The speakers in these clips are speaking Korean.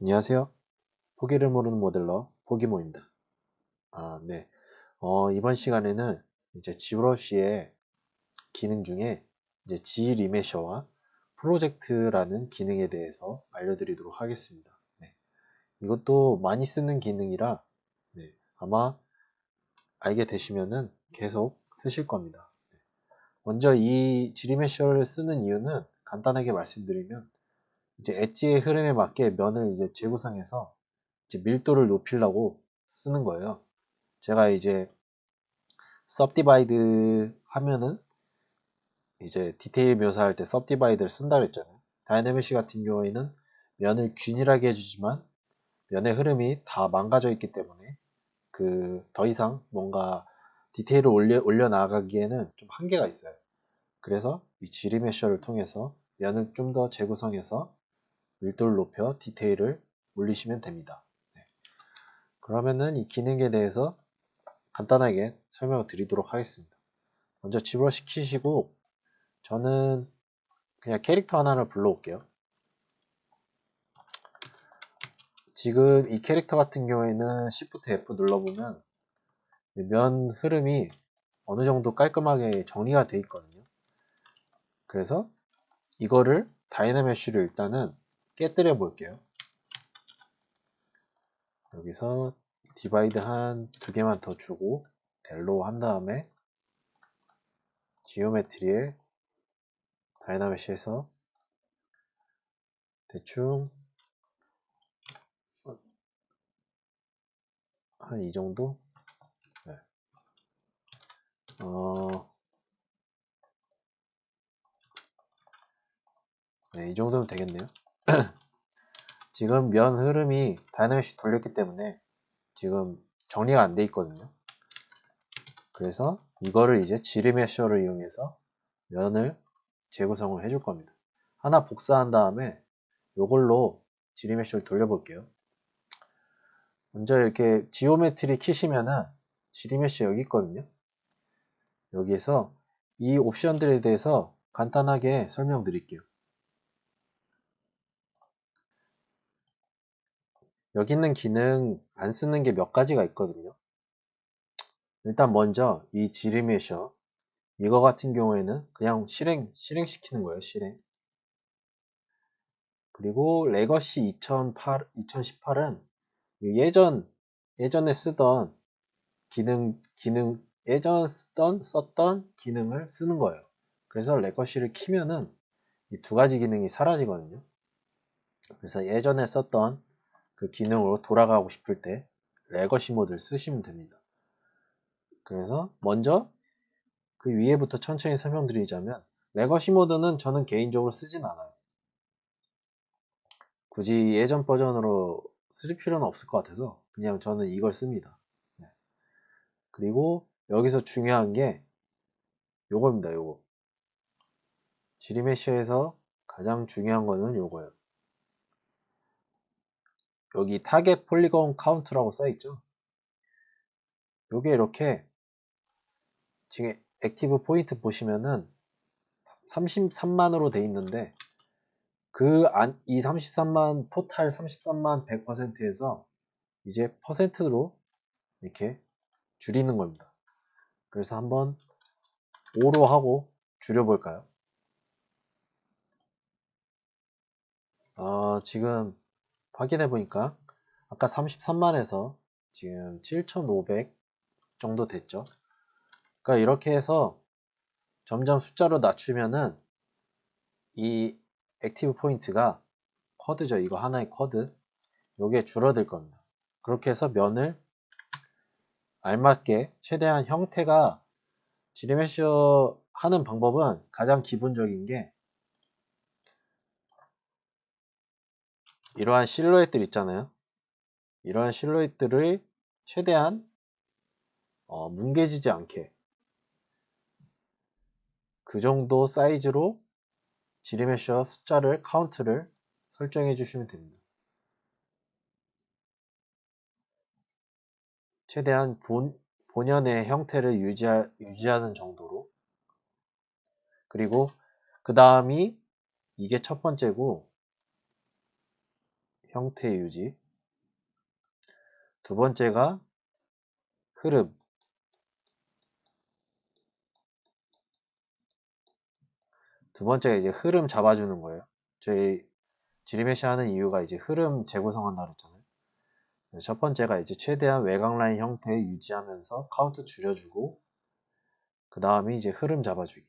안녕하세요. 포기를 모르는 모델러 포기모입니다. 네. 이번 시간에는 이제 지브러쉬의 기능 중에 이제 G리메셔와 프로젝트라는 기능에 대해서 알려드리도록 하겠습니다. 네. 이것도 많이 쓰는 기능이라 네, 아마 알게 되시면은 계속 쓰실 겁니다. 먼저 이 G리메셔를 쓰는 이유는 간단하게 말씀드리면 이제 엣지의 흐름에 맞게 면을 이제 재구성해서 이제 밀도를 높이려고 쓰는 거예요. 제가 이제 subdivide 하면은 이제 디테일 묘사할 때 subdivide를 쓴다 그랬잖아요. 다이내미시 같은 경우에는 면을 균일하게 해주지만 면의 흐름이 다 망가져 있기 때문에 그 더 이상 뭔가 디테일을 올려 나가기에는 좀 한계가 있어요. 그래서 이 G리메셔를 통해서 면을 좀 더 재구성해서 밀도를 높여 디테일을 올리시면 됩니다. 네. 그러면은 이 기능에 대해서 간단하게 설명을 드리도록 하겠습니다. 먼저 지브러시 키시고 저는 그냥 캐릭터 하나를 불러올게요. 지금 이 캐릭터 같은 경우에는 Shift F 눌러보면 면 흐름이 어느 정도 깔끔하게 정리가 되어 있거든요. 그래서 이거를 다이나메쉬를 일단은 깨뜨려 볼게요. 여기서 디바이드 한 두 개만 더 주고 델로 한 다음에 지오메트리에 다이나메쉬에서 대충 한 이 정도? 네. 네, 이 정도면 되겠네요. 지금 면 흐름이 다이나믹시 돌렸기 때문에 지금 정리가 안 돼 있거든요. 그래서 이거를 이제 지리메셔를 이용해서 면을 재구성을 해줄 겁니다. 하나 복사한 다음에 이걸로 지리메셔를 돌려볼게요. 먼저 이렇게 지오메트리 키시면은 지리메셔 여기 있거든요. 여기에서 이 옵션들에 대해서 간단하게 설명드릴게요. 여기 있는 기능 안 쓰는 게 몇 가지가 있거든요. 일단 먼저 이 지리메셔 이거 같은 경우에는 그냥 실행시키는 거예요, 실행. 그리고 레거시 2018은 예전에 쓰던 썼던 기능을 쓰는 거예요. 그래서 레거시를 키면은 이 두 가지 기능이 사라지거든요. 그래서 예전에 썼던 그 기능으로 돌아가고 싶을 때 레거시 모드를 쓰시면 됩니다. 그래서 먼저 그 위에부터 천천히 설명드리자면 레거시 모드는 저는 개인적으로 쓰진 않아요. 굳이 예전 버전으로 쓸 필요는 없을 것 같아서 그냥 저는 이걸 씁니다. 네. 그리고 여기서 중요한 게 요겁니다. 요거. 지리메셔에서 가장 중요한 거는 요거예요. 여기 타겟 폴리곤 카운트라고 써있죠. 요게 이렇게 지금 액티브 포인트 보시면은 33만으로 돼 있는데 이 33만 토탈 33만 100%에서 이제 퍼센트로 이렇게 줄이는 겁니다. 그래서 한번 5로 하고 줄여볼까요? 지금 확인해 보니까 아까 33만에서 지금 7,500 정도 됐죠. 그러니까 이렇게 해서 점점 숫자로 낮추면은 이 액티브 포인트가 쿼드죠. 이거 하나의 쿼드. 요게 줄어들 겁니다. 그렇게 해서 면을 알맞게 최대한 형태가 지리메셔 하는 방법은 가장 기본적인 게 이러한 실루엣들 있잖아요. 이러한 실루엣들을 최대한 뭉개지지 않게 그 정도 사이즈로 지리메셔 숫자를 카운트를 설정해 주시면 됩니다. 최대한 본연의 형태를 유지하는 정도로. 그리고 그 다음이 이게 첫 번째고 형태 유지. 두 번째가 흐름. 두 번째가 이제 흐름 잡아주는 거예요. 저희 지리메시 하는 이유가 이제 흐름 재구성한다 그랬잖아요. 첫 번째가 이제 최대한 외곽 라인 형태 유지하면서 카운트 줄여주고, 그 다음에 이제 흐름 잡아주기.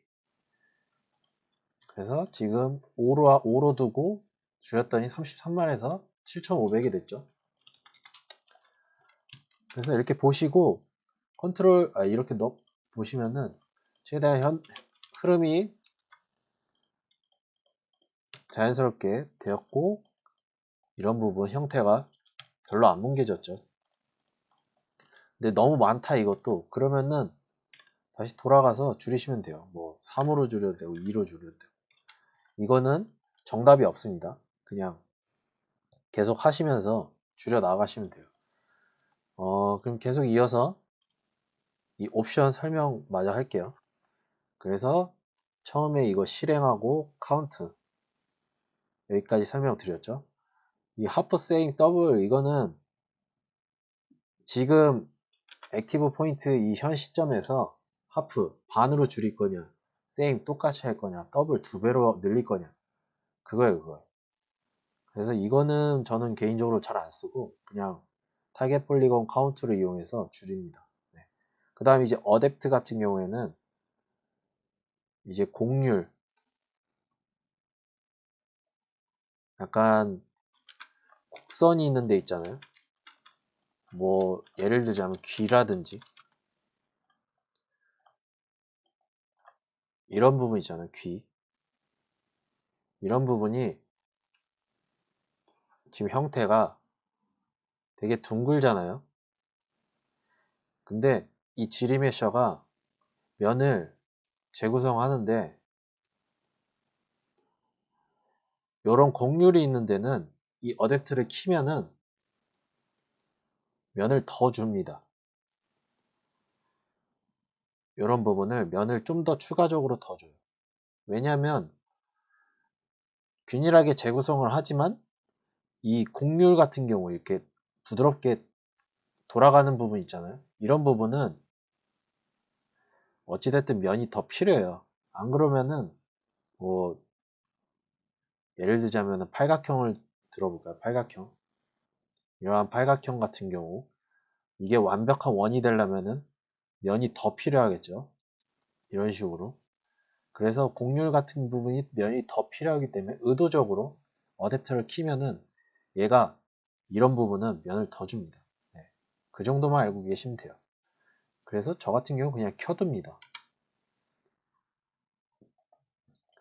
그래서 지금 5로 두고 줄였더니 33만에서 7,500이 됐죠. 그래서 이렇게 보시고 이렇게 보시면은 최대한 흐름이 자연스럽게 되었고, 이런 부분 형태가 별로 안 뭉개졌죠. 근데 너무 많다 이것도. 그러면은 다시 돌아가서 줄이시면 돼요. 뭐 3으로 줄여도 되고 2로 줄여도 되고. 이거는 정답이 없습니다. 그냥 계속 하시면서 줄여 나가시면 돼요. 그럼 계속 이어서 이 옵션 설명 마저 할게요. 그래서 처음에 이거 실행하고 카운트 여기까지 설명드렸죠. 이 하프 세잉 더블 이거는 지금 액티브 포인트 이 현 시점에서 하프 반으로 줄일 거냐, 세임 똑같이 할 거냐, 더블 2배로 늘릴 거냐, 그거예요. 그래서 이거는 저는 개인적으로 잘 안 쓰고 그냥 타겟 폴리곤 카운트를 이용해서 줄입니다. 네. 그 다음에 이제 어댑트 같은 경우에는 이제 곡률, 약간 곡선이 있는 데 있잖아요. 뭐 예를 들자면 귀라든지 이런 부분 있잖아요. 귀 이런 부분이 지금 형태가 되게 둥글잖아요. 근데 이 지리메셔가 면을 재구성하는데 이런 곡률이 있는 데는 이 어댑트를 키면은 면을 더 줍니다. 이런 부분을 면을 좀 더 추가적으로 더 줘요. 왜냐하면 균일하게 재구성을 하지만 이 곡률 같은 경우 이렇게 부드럽게 돌아가는 부분 있잖아요. 이런 부분은 어찌됐든 면이 더 필요해요. 안 그러면은 뭐 예를 들자면 팔각형을 들어볼까요? 팔각형. 이러한 팔각형 같은 경우 이게 완벽한 원이 되려면은 면이 더 필요하겠죠. 이런 식으로. 그래서 곡률 같은 부분이 면이 더 필요하기 때문에 의도적으로 어댑터를 키면은 얘가 이런 부분은 면을 더 줍니다. 네. 그 정도만 알고 계시면 돼요. 그래서 저 같은 경우 그냥 켜둡니다.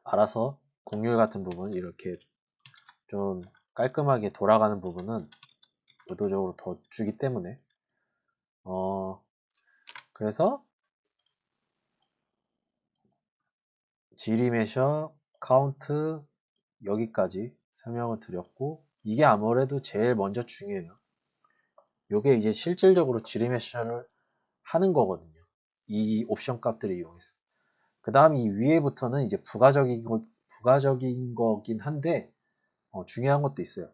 알아서 곡률 같은 부분 이렇게 좀 깔끔하게 돌아가는 부분은 의도적으로 더 주기 때문에 그래서 지리메셔 카운트 여기까지 설명을 드렸고, 이게 아무래도 제일 먼저 중요해요. 요게 이제 실질적으로 지리메셔를 하는 거거든요. 이 옵션 값들을 이용해서. 그 다음 이 위에부터는 이제 부가적인 거긴 한데 중요한 것도 있어요.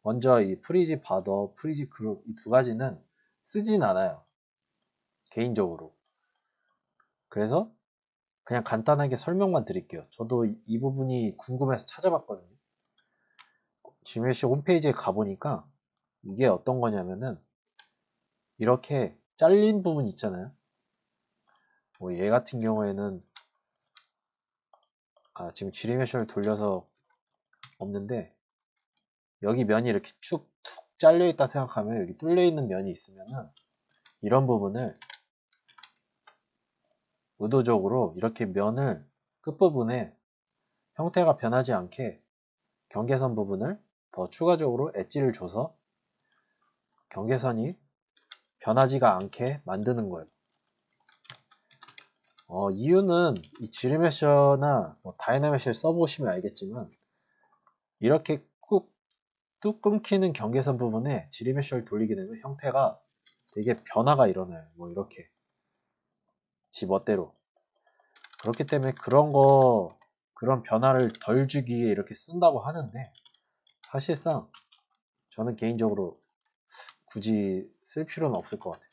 먼저 이 프리지 바더, 프리지 그룹 이 두 가지는 쓰진 않아요. 개인적으로. 그래서 그냥 간단하게 설명만 드릴게요. 저도 이 부분이 궁금해서 찾아봤거든요. 지메시 홈페이지에 가보니까 이게 어떤 거냐면은 이렇게 잘린 부분 있잖아요. 뭐 얘 같은 경우에는 지금 지리메셔를 돌려서 없는데 여기 면이 이렇게 쭉 툭 잘려 있다 생각하면 여기 뚫려 있는 면이 있으면은 이런 부분을 의도적으로 이렇게 면을 끝부분에 형태가 변하지 않게 경계선 부분을 더 추가적으로 엣지를 줘서 경계선이 변하지가 않게 만드는 거예요. 이유는 이 지리메셔나 뭐 다이나메시를 써보시면 알겠지만 이렇게 뚝 끊기는 경계선 부분에 지리메셔를 돌리게 되면 형태가 되게 변화가 일어나요. 뭐 이렇게 지 멋대로. 그렇기 때문에 그런 변화를 덜 주기 위해 이렇게 쓴다고 하는데 사실상 저는 개인적으로 굳이 쓸 필요는 없을 것 같아요.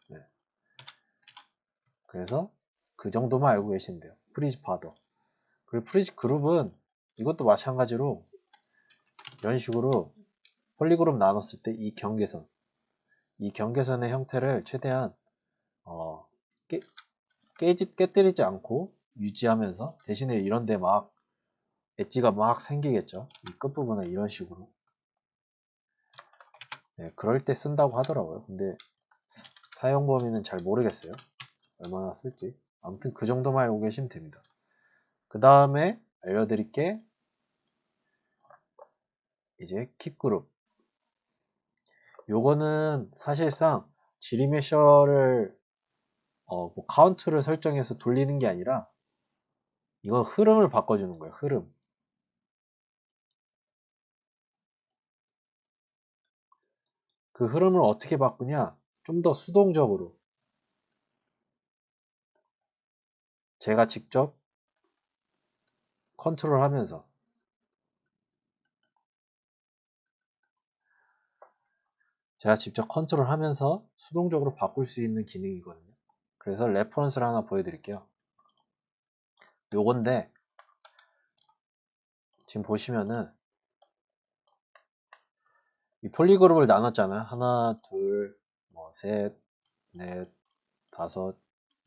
네. 그래서 그 정도만 알고 계시면 돼요. 프리즈 파더. 그리고 프리즈 그룹은 이것도 마찬가지로 이런 식으로 폴리그룹 나눴을 때 이 경계선의 형태를 최대한 깨뜨리지 않고 유지하면서 대신에 이런데 막 엣지가 막 생기겠죠. 이 끝부분에 이런 식으로. 네, 그럴 때 쓴다고 하더라고요. 근데 사용 범위는 잘 모르겠어요. 얼마나 쓸지. 아무튼 그 정도만 알고 계시면 됩니다. 그 다음에 알려드릴 게 이제 킵 그룹. 요거는 사실상 지리메셔를 뭐 카운트를 설정해서 돌리는 게 아니라 이건 흐름을 바꿔주는 거예요. 흐름. 그 흐름을 어떻게 바꾸냐? 좀 더 수동적으로 제가 직접 컨트롤하면서 수동적으로 바꿀 수 있는 기능이거든요. 그래서 레퍼런스를 하나 보여드릴게요. 요건데 지금 보시면은 이 폴리그룹을 나눴잖아요. 하나, 둘, 뭐 셋, 넷, 다섯,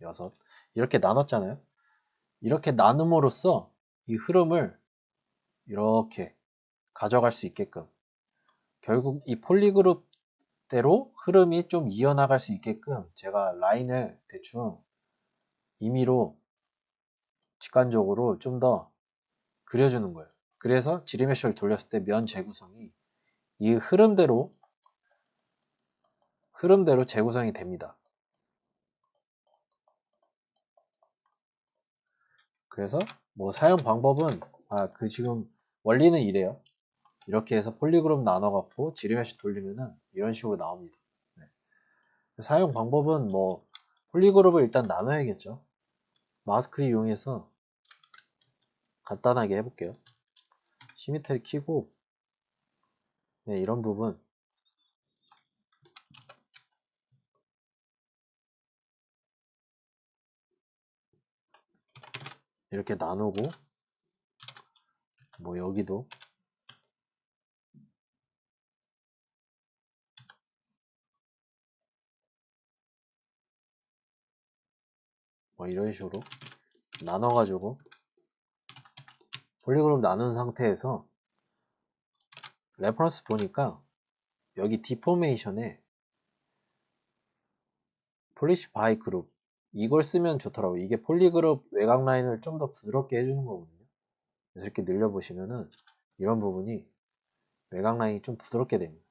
여섯 이렇게 나눴잖아요. 이렇게 나눔으로써 이 흐름을 이렇게 가져갈 수 있게끔 결국 이 폴리그룹대로 흐름이 좀 이어나갈 수 있게끔 제가 라인을 대충 임의로 직관적으로 좀 더 그려주는 거예요. 그래서 지리메쉬를 돌렸을 때 면 재구성이 이 흐름대로 재구성이 됩니다. 그래서 뭐 사용 방법은 지금 원리는 이래요. 이렇게 해서 폴리그룹 나눠갖고 지리메쉬 돌리면은 이런 식으로 나옵니다. 네. 사용 방법은 뭐 폴리그룹을 일단 나눠야겠죠. 마스크를 이용해서 간단하게 해볼게요. 시미트리 키고 네, 이런 부분 이렇게 나누고 뭐 여기도 뭐 이런 식으로 나눠가지고 폴리그룹 나눈 상태에서 레퍼런스 보니까 여기 디포메이션에 폴리시 바이 그룹 이걸 쓰면 좋더라고요. 이게 폴리그룹 외곽 라인을 좀 더 부드럽게 해주는 거거든요. 그래서 이렇게 늘려보시면은 이런 부분이 외곽 라인이 좀 부드럽게 됩니다.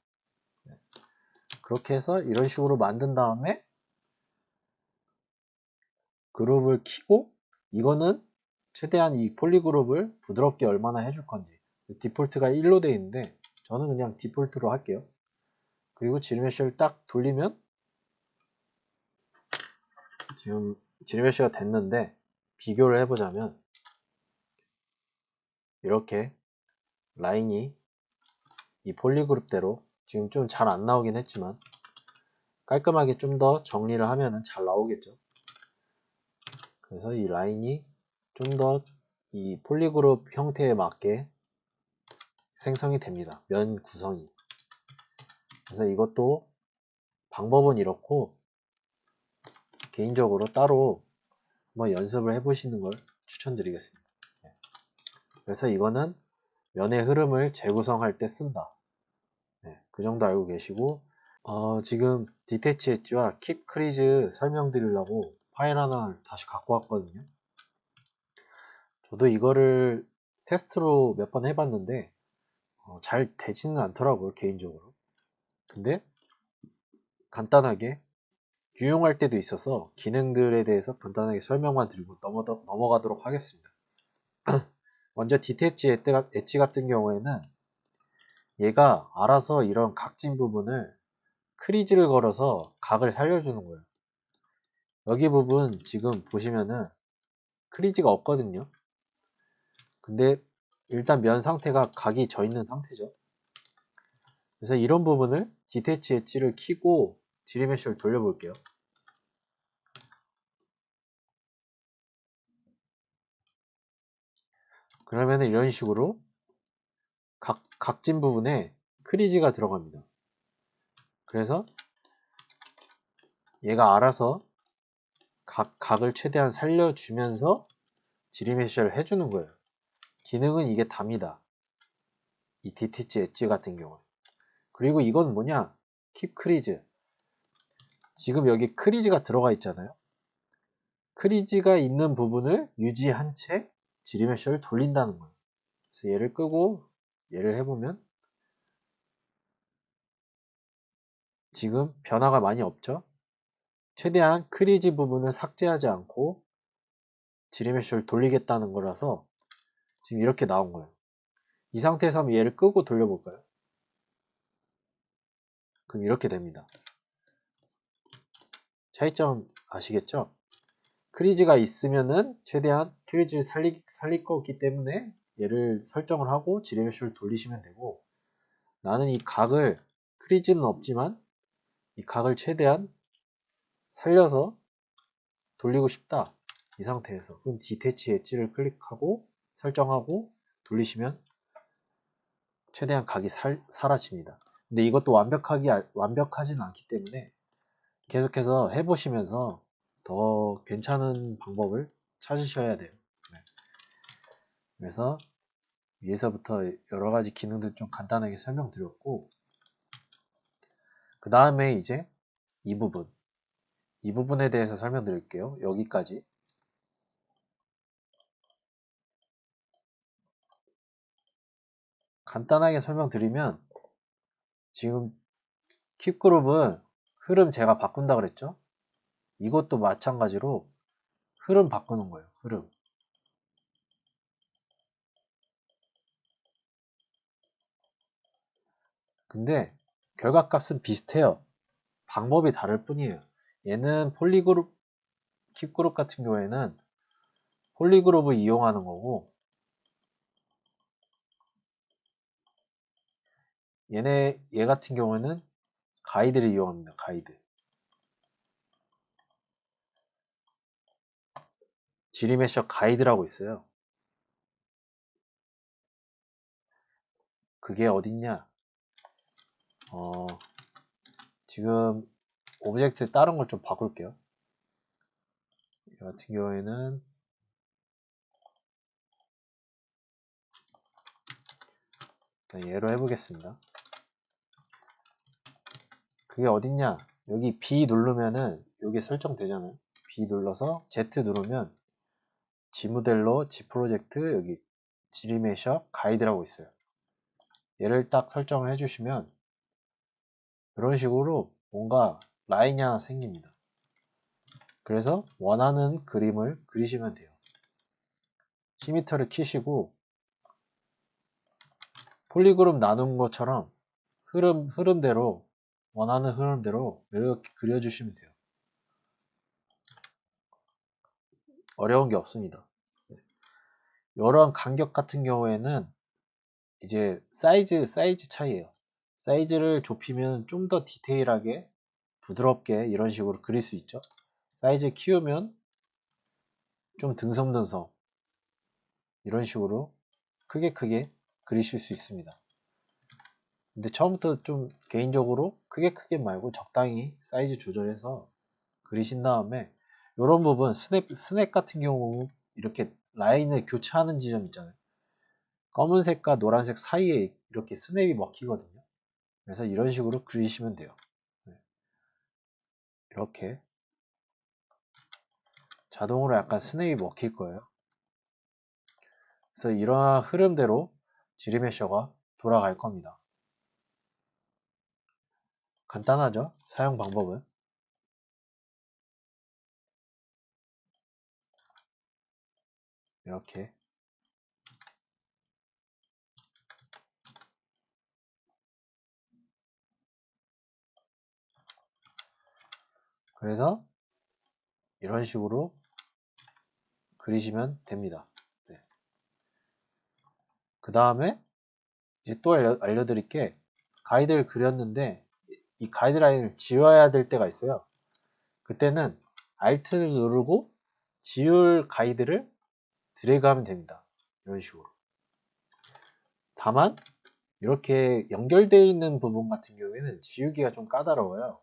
그렇게 해서 이런 식으로 만든 다음에 그룹을 키고 이거는 최대한 이 폴리그룹을 부드럽게 얼마나 해줄 건지 디폴트가 1로 되어 있는데 저는 그냥 디폴트로 할게요. 그리고 지리메쉬를 딱 돌리면 지금 지리메쉬가 됐는데 비교를 해보자면 이렇게 라인이 이 폴리그룹대로 지금 좀 잘 안 나오긴 했지만 깔끔하게 좀 더 정리를 하면 잘 나오겠죠. 그래서 이 라인이 좀 더 이 폴리그룹 형태에 맞게 생성이 됩니다. 면 구성이. 그래서 이것도 방법은 이렇고 개인적으로 따로 한번 연습을 해보시는 걸 추천드리겠습니다. 그래서 이거는 면의 흐름을 재구성할 때 쓴다. 네, 그 정도 알고 계시고 지금 디테치 엣지와 킵 크리즈 설명드리려고 파일 하나 다시 갖고 왔거든요. 저도 이거를 테스트로 몇 번 해봤는데 잘 되지는 않더라고요, 개인적으로. 근데 간단하게 유용할 때도 있어서 기능들에 대해서 간단하게 설명만 드리고 넘어가도록 하겠습니다. 먼저 디테치 엣지 같은 경우에는 얘가 알아서 이런 각진 부분을 크리즈를 걸어서 각을 살려주는 거예요. 여기 부분 지금 보시면은 크리즈가 없거든요. 근데 일단 면 상태가 각이 져 있는 상태죠. 그래서 이런 부분을 디테치 엣지를 키고 지리메쉬를 돌려볼게요. 그러면 이런 식으로 각진 부분에 크리지가 들어갑니다. 그래서 얘가 알아서 각을 최대한 살려주면서 지리메쉬를 해주는 거예요. 기능은 이게 답니다. 이 디테치 엣지 같은 경우. 그리고 이건 뭐냐? 킵 크리즈. 지금 여기 크리즈가 들어가 있잖아요. 크리즈가 있는 부분을 유지한 채 지리메쉬를 돌린다는 거예요. 그래서 얘를 끄고 얘를 해보면 지금 변화가 많이 없죠? 최대한 크리즈 부분을 삭제하지 않고 지리메쉬를 돌리겠다는 거라서 지금 이렇게 나온 거예요. 이 상태에서 한번 얘를 끄고 돌려볼까요? 그럼 이렇게 됩니다. 차이점 아시겠죠? 크리즈가 있으면은 최대한 크리즈를 살릴 거기 때문에 얘를 설정을 하고 지리메쉬를 돌리시면 되고, 나는 이 각을, 크리즈는 없지만 이 각을 최대한 살려서 돌리고 싶다. 이 상태에서 그럼 디태치 엣지를 클릭하고 설정하고 돌리시면 최대한 각이 사라집니다. 근데 이것도 완벽하진 않기 때문에 계속해서 해보시면서 더 괜찮은 방법을 찾으셔야 돼요. 네. 그래서 위에서부터 여러 가지 기능들 좀 간단하게 설명드렸고, 그 다음에 이제 이 부분에 대해서 설명드릴게요. 여기까지. 간단하게 설명드리면, 지금 킵그룹은 흐름 제가 바꾼다 그랬죠? 이것도 마찬가지로 흐름 바꾸는 거예요. 흐름. 근데 결과값은 비슷해요. 방법이 다를 뿐이에요. 얘는 폴리그룹, 킵그룹 같은 경우에는 폴리그룹을 이용하는 거고, 얘 같은 경우에는 가이드를 이용합니다. 가이드. 지리메셔 가이드라고 있어요. 그게 어딨냐? 지금 오브젝트 다른 걸 좀 바꿀게요. 이 같은 경우에는 얘로 해보겠습니다. 그게 어딨냐? 여기 B 누르면은 여기 설정되잖아요. B 눌러서 Z 누르면 G 모델로 G 프로젝트 여기 지리메셔 가이드라고 있어요. 얘를 딱 설정을 해주시면 이런 식으로 뭔가 라인이 하나 생깁니다. 그래서 원하는 그림을 그리시면 돼요. 시미터를 키시고 폴리그룹 나눈 것처럼 흐름대로 원하는 흐름대로 이렇게 그려주시면 돼요. 어려운 게 없습니다. 이런 간격 같은 경우에는 이제 사이즈 차이예요. 사이즈를 좁히면 좀 더 디테일하게 부드럽게 이런 식으로 그릴 수 있죠. 사이즈 키우면 좀 듬성듬성 이런 식으로 크게 그리실 수 있습니다. 근데 처음부터 좀 개인적으로 크게 말고 적당히 사이즈 조절해서 그리신 다음에 이런 부분 스냅 같은 경우 이렇게 라인을 교차하는 지점 있잖아요. 검은색과 노란색 사이에 이렇게 스냅이 먹히거든요. 그래서 이런 식으로 그리시면 돼요. 네. 이렇게 자동으로 약간 스냅이 먹힐 거예요. 그래서 이러한 흐름대로 지리메셔가 돌아갈 겁니다. 간단하죠? 사용 방법은. 이렇게. 그래서 이런 식으로 그리시면 됩니다. 네. 그 다음에 이제 또 알려드릴 게 가이드를 그렸는데 이 가이드라인을 지워야 될 때가 있어요. 그때는 Alt를 누르고 지울 가이드를 드래그하면 됩니다. 이런 식으로. 다만 이렇게 연결되어 있는 부분 같은 경우에는 지우기가 좀 까다로워요.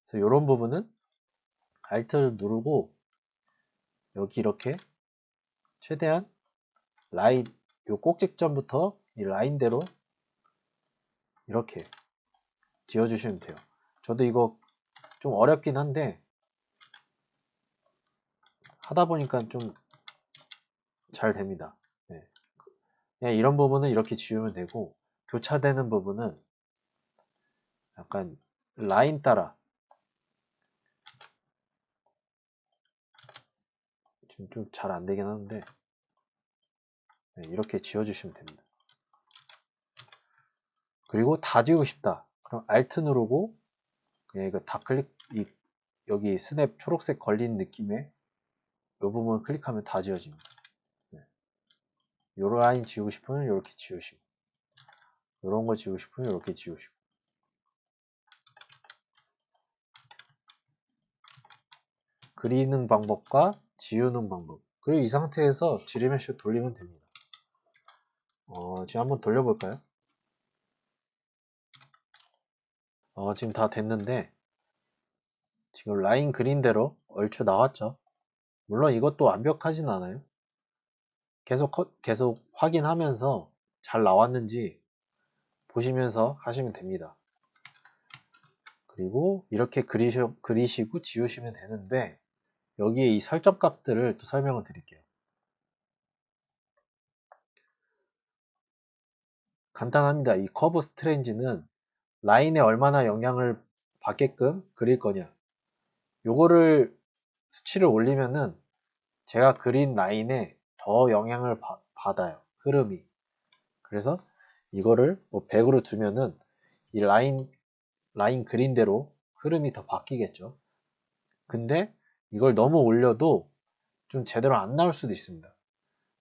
그래서 이런 부분은 Alt를 누르고 여기 이렇게 최대한 라인, 요 꼭지점부터 이 라인대로 이렇게 지워주시면 돼요. 저도 이거 좀 어렵긴 한데 하다 보니까 좀 잘 됩니다. 네. 그냥 이런 부분은 이렇게 지우면 되고 교차되는 부분은 약간 라인 따라 지금 좀 잘 안 되긴 하는데 네, 이렇게 지워주시면 됩니다. 그리고 다 지우고 싶다. 그럼 Alt 누르고 그냥 이거 다 여기 스냅 초록색 걸린 느낌의 이 부분 클릭하면 다 지워집니다. 네. 요 라인 지우고 싶으면 이렇게 지우시고 요런 거 지우고 싶으면 이렇게 지우시고 그리는 방법과 지우는 방법 그리고 이 상태에서 지리메쉬 돌리면 됩니다. 지금 한번 돌려볼까요? 지금 다 됐는데 지금 라인 그린대로 얼추 나왔죠. 물론 이것도 완벽하진 않아요. 계속 확인하면서 잘 나왔는지 보시면서 하시면 됩니다. 그리고 이렇게 그리시고 지우시면 되는데 여기에 이 설정 값들을 또 설명을 드릴게요. 간단합니다. 이 커브 스트레인지는 라인에 얼마나 영향을 받게끔 그릴 거냐 요거를 수치를 올리면은 제가 그린 라인에 더 영향을 받아요. 흐름이. 그래서 이거를 뭐 100으로 두면은 이 라인 그린대로 흐름이 더 바뀌겠죠. 근데 이걸 너무 올려도 좀 제대로 안 나올 수도 있습니다.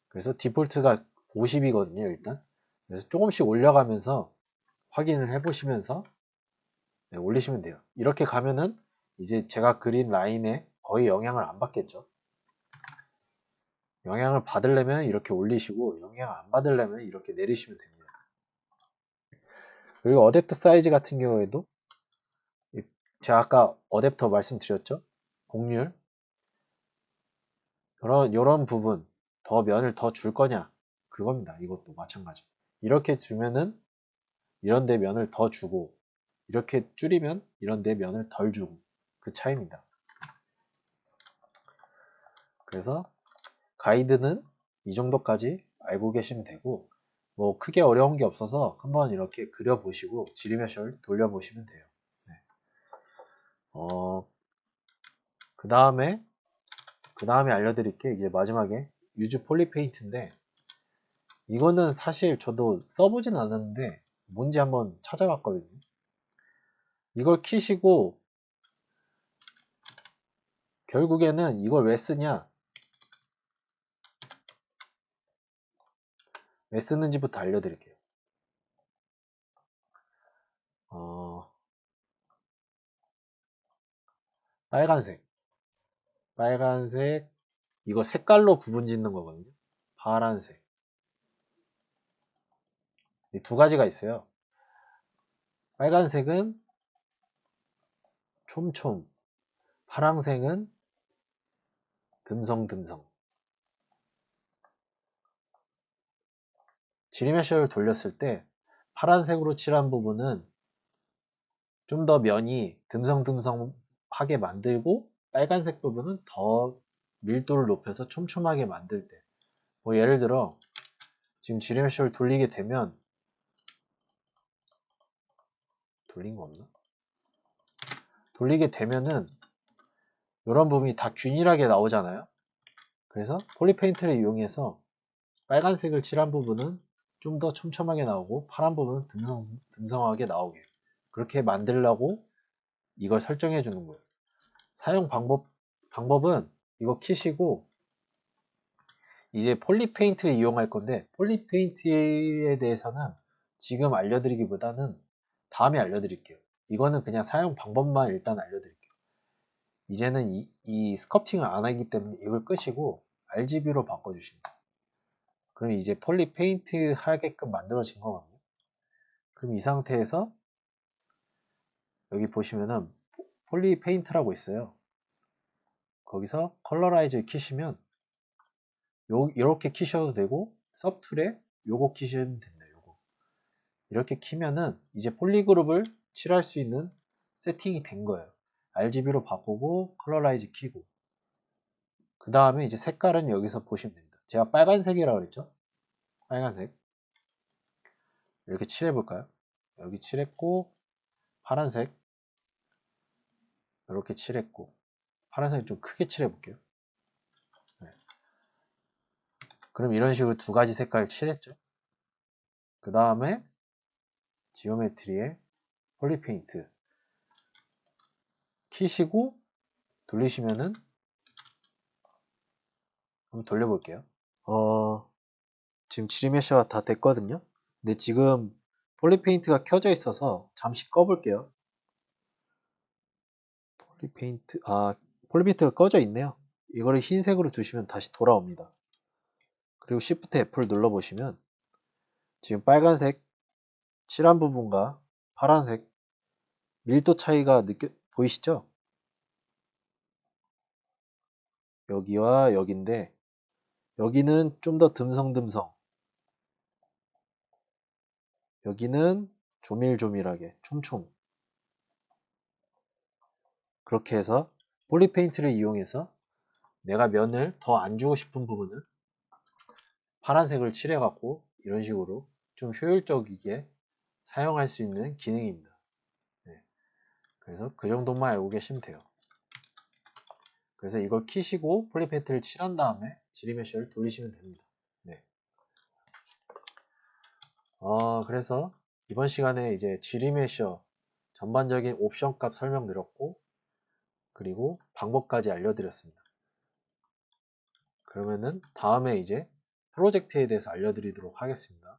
그래서 디폴트가 50이거든요, 일단. 그래서 조금씩 올려가면서 확인을 해보시면서 네, 올리시면 돼요. 이렇게 가면은 이제 제가 그린 라인에 거의 영향을 안 받겠죠. 영향을 받으려면 이렇게 올리시고 영향을 안 받으려면 이렇게 내리시면 됩니다. 그리고 어댑터 사이즈 같은 경우에도 제가 아까 어댑터 말씀드렸죠? 곡률 이런 부분 더 면을 더 줄 거냐 그겁니다. 이것도 마찬가지. 이렇게 주면은 이런 데 면을 더 주고 이렇게 줄이면 이런 데 면을 덜 주고 그 차이입니다. 그래서 가이드는 이 정도까지 알고 계시면 되고 뭐 크게 어려운 게 없어서 한번 이렇게 그려보시고 지리메쉬를 돌려보시면 돼요. 네. 그 다음에 알려드릴 게 이제 마지막에 유즈 폴리페인트인데 이거는 사실 저도 써보진 않았는데 뭔지 한번 찾아봤거든요. 이걸 키시고 결국에는 이걸 왜 쓰냐 왜 쓰는지부터 알려드릴게요. 빨간색 이거 색깔로 구분 짓는 거거든요. 파란색 이 두 가지가 있어요. 빨간색은 촘촘 파란색은 듬성듬성 지리메셔를 돌렸을 때 파란색으로 칠한 부분은 좀 더 면이 듬성듬성하게 만들고 빨간색 부분은 더 밀도를 높여서 촘촘하게 만들 때 뭐 예를 들어 지금 지리메셔를 돌리게 되면 돌린 거 없나? 돌리게 되면은 이런 부분이 다 균일하게 나오잖아요. 그래서 폴리페인트를 이용해서 빨간색을 칠한 부분은 좀 더 촘촘하게 나오고 파란 부분은 듬성하게 나오게 그렇게 만들려고 이걸 설정해 주는 거예요. 사용 방법은 이거 키시고 이제 폴리페인트를 이용할 건데 폴리페인트에 대해서는 지금 알려드리기보다는 다음에 알려드릴게요. 이거는 그냥 사용 방법만 일단 알려드릴게요. 이제는 이 스커팅을 안 하기 때문에 이걸 끄시고 RGB로 바꿔주십니다. 그럼 이제 폴리 페인트 하게끔 만들어진 거거든요. 그럼 이 상태에서 여기 보시면은 폴리 페인트라고 있어요. 거기서 컬러라이즈를 키시면 이렇게 키셔도 되고 서브툴에 요거 키시면 됩니다. 요거 이렇게 키면은 이제 폴리그룹을 칠할 수 있는 세팅이 된 거예요. RGB로 바꾸고 컬러라이즈 키고 그 다음에 이제 색깔은 여기서 보시면 됩니다. 제가 빨간색이라고 그랬죠? 빨간색 이렇게 칠해 볼까요? 여기 칠했고 파란색 이렇게 칠했고 파란색 좀 크게 칠해 볼게요. 네. 그럼 이런 식으로 두 가지 색깔 칠했죠. 그 다음에 지오메트리에 폴리페인트 키시고 돌리시면은 한번 돌려볼게요. 지금 지리메쉬가 다 됐거든요. 근데 지금 폴리페인트가 켜져 있어서 잠시 꺼볼게요. 폴리페인트가 꺼져 있네요. 이거를 흰색으로 두시면 다시 돌아옵니다. 그리고 Shift F를 눌러보시면 지금 빨간색 칠한 부분과 파란색 밀도 차이가 보이시죠? 여기와 여기인데 여기는 좀 더 듬성듬성 여기는 조밀조밀하게 촘촘 그렇게 해서 폴리페인트를 이용해서 내가 면을 더 안 주고 싶은 부분은 파란색을 칠해갖고 이런 식으로 좀 효율적이게 사용할 수 있는 기능입니다. 네. 그래서 그 정도만 알고 계시면 돼요. 그래서 이걸 키시고 폴리페인트를 칠한 다음에 지리메쉬를 돌리시면 됩니다. 네. 그래서 이번 시간에 이제 지리메셔 전반적인 옵션 값 설명드렸고 그리고 방법까지 알려드렸습니다. 그러면은 다음에 이제 프로젝트에 대해서 알려드리도록 하겠습니다.